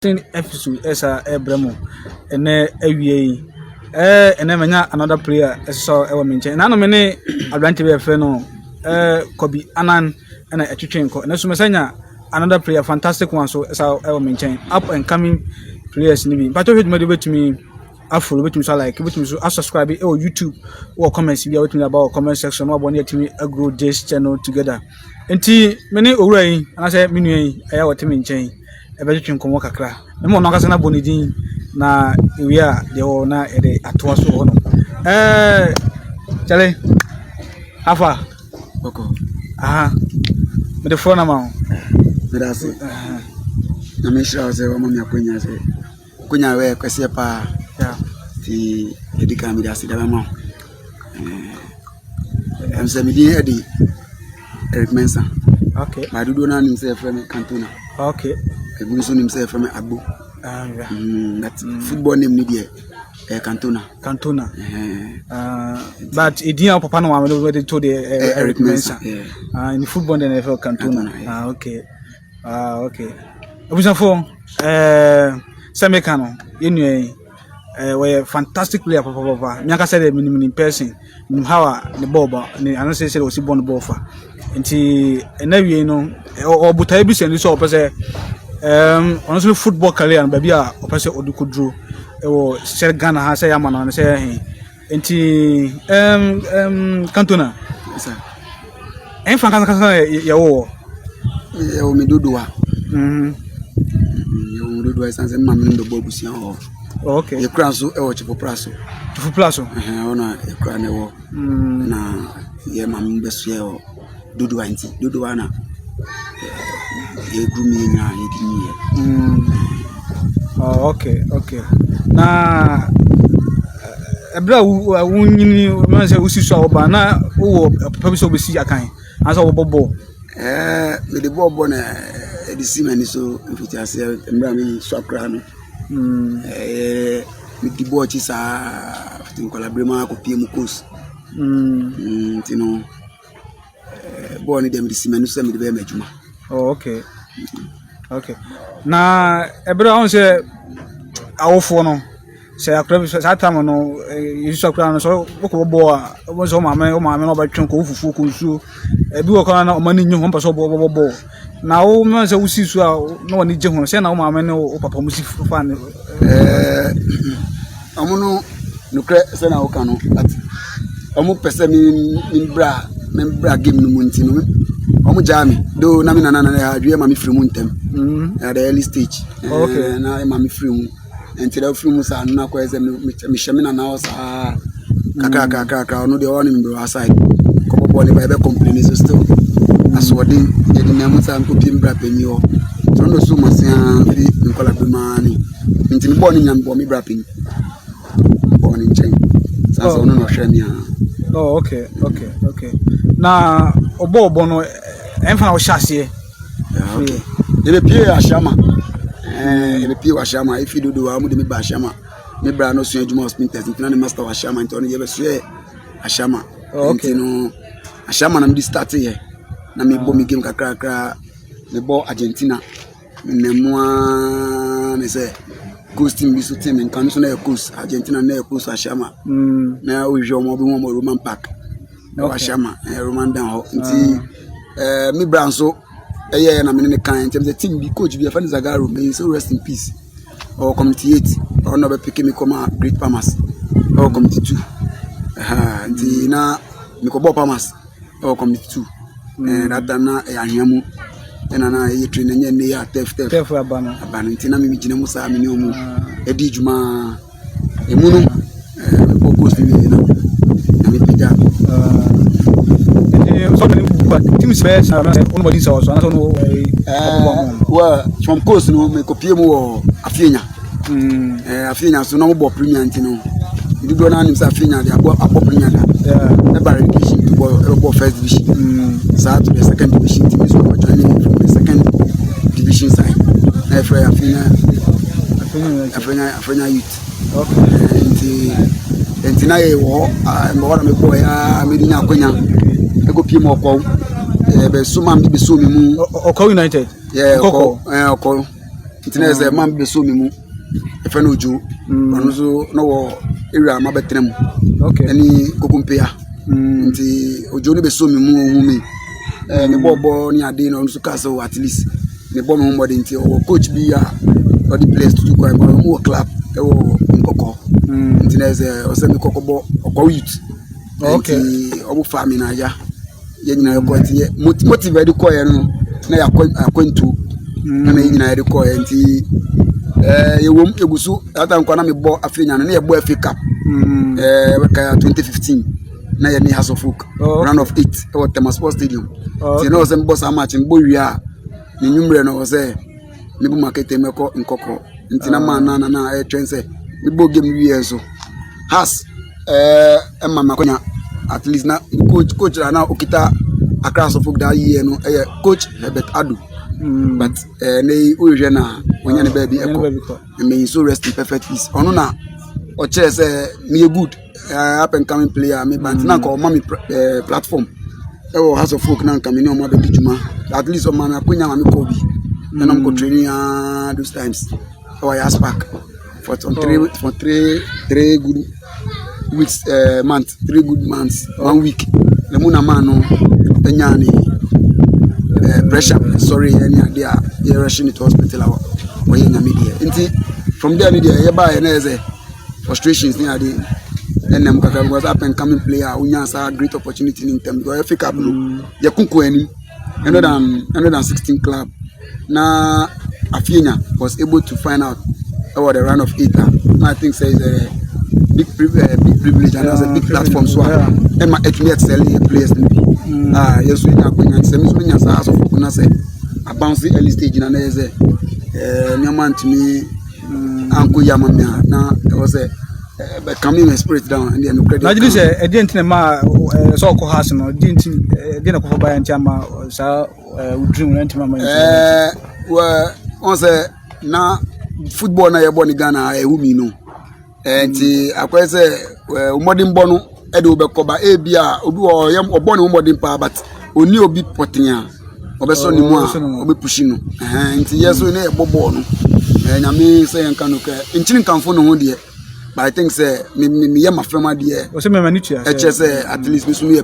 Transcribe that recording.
episode esa ebremo ene awie ene manya another player eso ewo menche na no me ne advantage be fe no Kobe Anan ena etwetwenko ene so mesanya another player fantastic one so eso ewo menche up and coming players ni bi but if you betumi follow betumi so like betumi so subscribe YouTube or comments bi betumi about comment section no abone etimi grow this channel together enti me ne owura yi ana say me nuyi eya wotemi nchen ebetwetwe nkomo kakra me mo no kasa na bonidin na ewi a de wo na ede atoa so ho no chale afa oko me de phone ma medase na me shira ze wo mamya kunya we kwese pa ya ti edika mi dase da ma amse mi di edi Eric Mensah. Okay. Ma dudu na nim say from Cantona. Okay. Egun so nim say from Agbo. Yeah. That football name ni there. Cantona. But idia papa no am we to the Eric Mensah. Yeah. In football the NFL Cantona. Okay. Okay. Obusa for Semekano yenu we fantastic player papa. Nyaka say the minimum person. Nim how the ball ni I say was born ball for. Nti enawie no obutai bi sen so opese honestly football career ba bia opese odukodro wo share Ghana ha say yama no say he nti Cantona sir en fan kan ya wo me dodoa yo dodoa sanse mamni do bobusia ho okay ye kran so e wo chipo praso ona e kran e wo na ye mamni beso ye o dodoa nti dodoa na ye grumi nya ye dini okay na ebra wunyini man say usiso oba na wo papa bi so besi akan asa wo bobo me de bobo na edisi mani so mfiti ase mbra mi so akra no mi di bo chi sa fitin collaborate ma ko pie mu course tino bo ni dem disi mani so mi de be majuma okay na ebra on say awofo no say akra sa time no yiso akra no so ko bo a bo so ma me no ba twen ko fufu ko nsu ebi wo kana na o mani nyu ho mpa so bo na wo me say wusi su a no woni je ho say na wo ma me ne o papa musi fa ne amuno nukre say na wo kanu at omu pese mi bra game no munti no omu jami do na mi na adwe ma mi free mu ntem at the early stage okay na ma mi free mu until free mu sa na ko eze mi shemina na osa kaka no de one mi bro aside ko bo le ba be complain so still aswodi e di na mu sa ko pim bra pemi o so no so masia fi nkola be mani nti bo ni nyam bo mi bra pemi bo ni chen sa so no hwe mi okay na obo no emfa o shase ebe pie ashama if you do amu de me ba ashama me bra no so adwuma hospitals ntina ne master wa ashama nti ono ye be so ashama nti no ashama na me start here na me bo me game kakra me bo Argentina nemwa ne say coast team bi so team nkan so na coast Argentina na coast ashama na o jo mo bi mo Roman Park na ashama Roman down ho nti me bra so na me ne kan nti the team bi coach bi afa Zagaro may so rest in peace or committee 8 or no be pick me come Great Palmas or committee 2 nti na me ko bo Palmas or committee 2 that time na ahyamu na ye train nya ne ya tef abana nti na me gina mu sa me ne omu edi juma emu no ko post ni na me pija so team space nobody saw so no from course no me kopie mu wo Afienya Afienya so no mo bo premier nti no di do na nim sa Afienya dey abo premier da e ba relegation to bo first division sa to the second division team so for joining from the second division side na for Afienya youth okay nti na ye wo mo na me boy ya me dinya akonya e kopie mu okwo be suma bi be so mi mu Oko United oko Ntina say man be so me mu e fa no Ojo ono so no wo area ma betrem okay ani kokumpea nti Ojo no be so me mu hu me me bobo ni ade no so ka so at least me bo me mbodi nti o coach bi a or the place to go but mo club e wo nkoko ntina say o say me kokobo okwa youth okay obu farming na ya ye nyina yo kwati motivate ko ye no na ya akwantu na me nyina ye ko ye nti ye wom egusu ata nkwa na me bo Afrinya na ye bo Africa Cup ka 2015 na ye ni House of Folk round of 8 e Tema Sports Stadium ti no se mbo sa match mbo wia ni nyumre no say me bu market emeko nkoko nti na man na e train say me bo game wia so has mama konya at least na coach na okita Accra Folk that year no coach Herbert Adu but nei oje na onya ne baby eko me so rest in perfect peace ono na o che say me good up and coming player me but na ko mami platform House of Folk na come ni o ma be juma at least o ma na konya ma me ko bi na am go training those times Yas Park for 3 good weeks month 3 good months 1 week le muna mano enyani pressure sorry any idea ye rushing it to hospital or ye nya media nti from there media ye ba na eze frustrations ni ade enem kaka was up and coming player unya sa great opportunity in term go Africa Cup no ye kunko ani 116 club na Afienya was able to find out about the round of 8 I think says big privilege and as a big platform so and my excel players yes we na kwanya se mi so nya sa so Folk na say a bounce early stage na na say nyaman to me anko yama me na was but coming my spirit down and then credit na jili say e dey ntina ma so ko has no dey na ko for buy ntia ma sa dream na ntima ma well on say na football na ye born Ghana e humi no enti akwese umodin bono e de obekoba e bia obi o yam obone umodin pa but oni obi potia obeso ni mu a obi pushi no enti yeso ne e bobo no nyame say enka no ka enchini kanfo no ho de but I think say me ye maframa de o se me mani tua e che say at least me so me